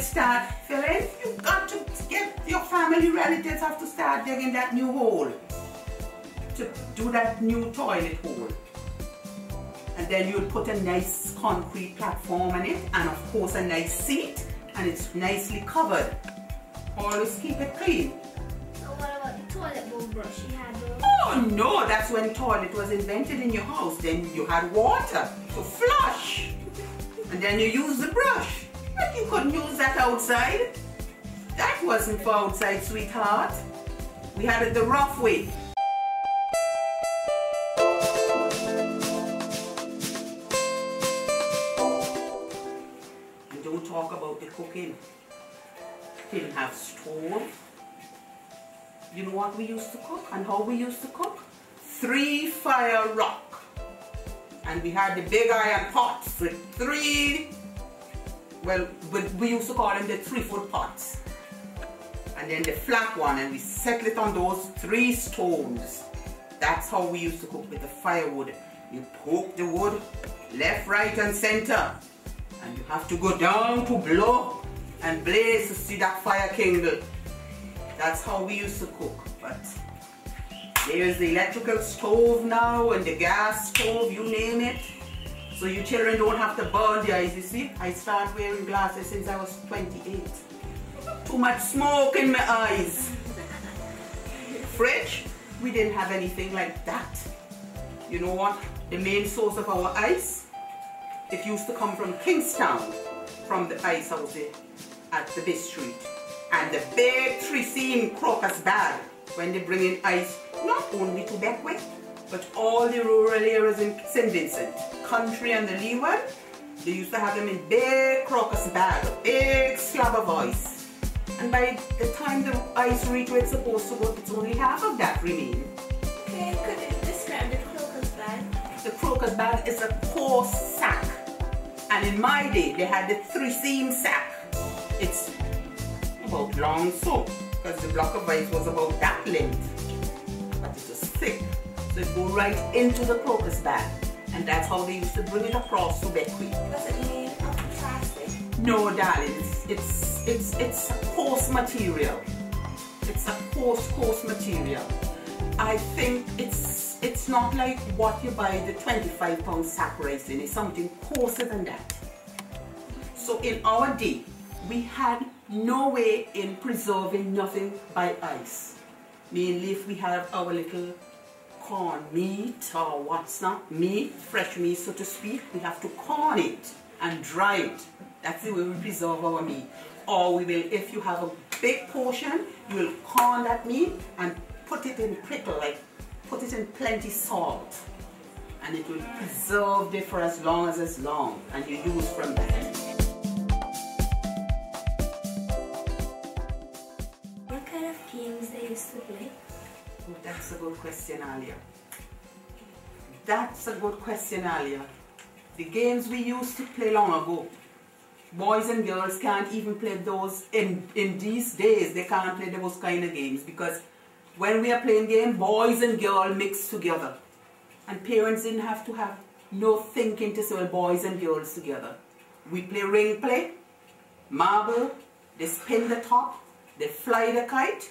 start filling, you got to get your family relatives have to start digging that new hole to do that new toilet hole. And then you'll put a nice concrete platform on it, and of course a nice seat, and it's nicely covered. Always keep it clean. So what about the toilet bowl brush? You had those? Oh no, that's when toilet was invented in your house. Then you had water to flush. And then you use the brush. But you couldn't use that outside. That wasn't for outside, sweetheart. We had it the rough way. And don't talk about the cooking. Didn't have stove. You know what we used to cook and how we used to cook? 3-fire rock. And we had the big iron pots with 3, well, we used to call them the 3-foot pots. And then the flat one, and we settle it on those 3 stones. That's how we used to cook with the firewood. You poke the wood left, right and center. And you have to go down to blow and blaze to see that fire kindle. That's how we used to cook. But there's the electrical stove now and the gas stove, you name it. So you children don't have to burn the eyes, you see. I started wearing glasses since I was 28. Too much smoke in my eyes. Fridge, we didn't have anything like that. You know what? The main source of our ice, it used to come from Kingstown, from the ice house there at the Bay Street. And the big 3-seam crocus bag when they bring in ice, not only to Bequia, but all the rural areas in St. Vincent, country and the leeward, they used to have them in big crocus bag, a big slab of ice. And by the time the ice reached where it's supposed to go, it's only half of that remain. Okay, could you describe the crocus bag? The crocus bag is a coarse sack. And in my day, they had the 3-seam sack. It's about long so, because the block of ice was about that length. But it was thick. So it go right into the crocus bag. And that's how they used to bring it across to Bequia. Was it made of plastic? No, darling. It's a coarse material. It's a coarse material. I think it's not like what you buy the 25-pound sack rice in. It's something coarser than that. So in our day, we had no way in preserving nothing by ice. Mainly if we have our little corn meat or what's not meat, fresh meat so to speak, we have to corn it and dry it. That's the way we preserve our meat. Or we will, if you have a big portion, you will corn that meat and put it in pickle, like put it in plenty salt. And it will preserve it for as long as it's long, and you use from that. What kind of games they used to play? Oh, that's a good question, Alia. That's a good question, Alia. The games we used to play long ago, boys and girls can't even play those in these days. They can't play those kind of games because when we are playing games, boys and girls mixed together. And parents didn't have to have no thinking to say, well, boys and girls together. We play ring play, marble, they spin the top, they fly the kite.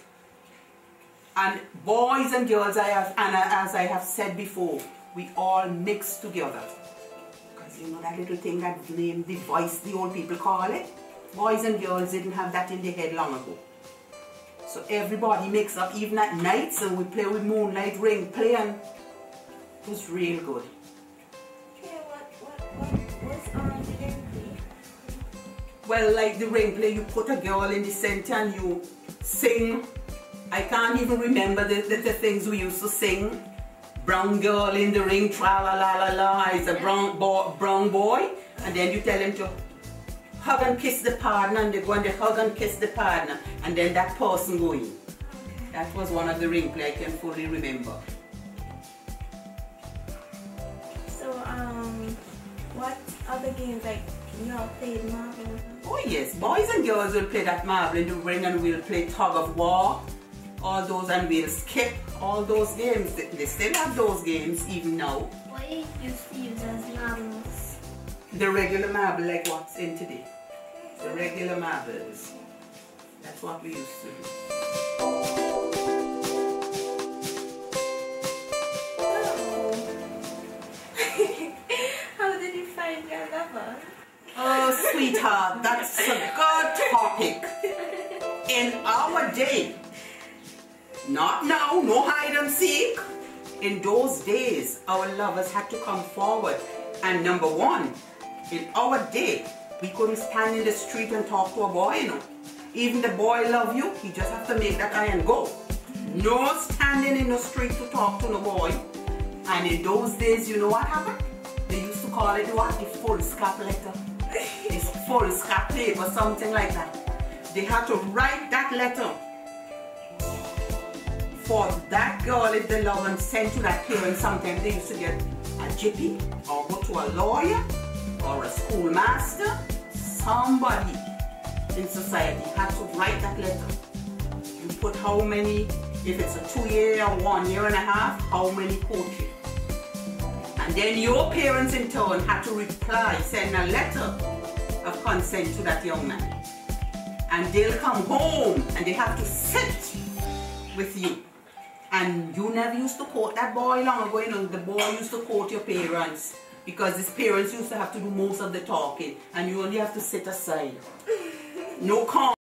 And boys and girls, as I have said before, we all mix together. Because you know that little thing that named the voice, the old people call it? Boys and girls didn't have that in their head long ago. So everybody mixed up, even at night, so we play with moonlight ring play, and it was real good. Okay, what's the ring play? Well, like the ring play, you put a girl in the center and you sing. I can't even remember the things we used to sing. Brown girl in the ring, tra-la-la-la-la, it's a brown boy. And then you tell him to hug and kiss the partner, and they go and they hug and kiss the partner. And then that person go in. That was one of the ring play I can fully remember. So, what other games, like, y'all played marble? Oh yes, boys and girls will play that marble in the ring, and we'll play tug of war. All those, and we'll skip all those games. They still have those games even now. What you used to use as marbles? The regular marble like what's in today. The regular marbles. That's what we used to do. How did you find your lover? Oh, sweetheart, that's a good topic. In our day, not now, no hide and seek. In those days, our lovers had to come forward. And number one, in our day, we couldn't stand in the street and talk to a boy, you know. Even the boy love you, he just have to make that eye and go. No standing in the street to talk to no boy. And in those days, you know what happened? They used to call it what? The foolscap letter. It's foolscap paper, something like that. They had to write that letter for that girl if the love and send to that parent. Sometimes they used to get a GP or go to a lawyer or a schoolmaster. Somebody in society had to write that letter. You put how many, if it's a 2 year or 1 year and a half, how many courtship. And then your parents in turn had to reply, send a letter of consent to that young man. And they'll come home and they have to sit with you. And you never used to court that boy long ago, you know, the boy used to court your parents because his parents used to have to do most of the talking and you only have to sit aside. No comment.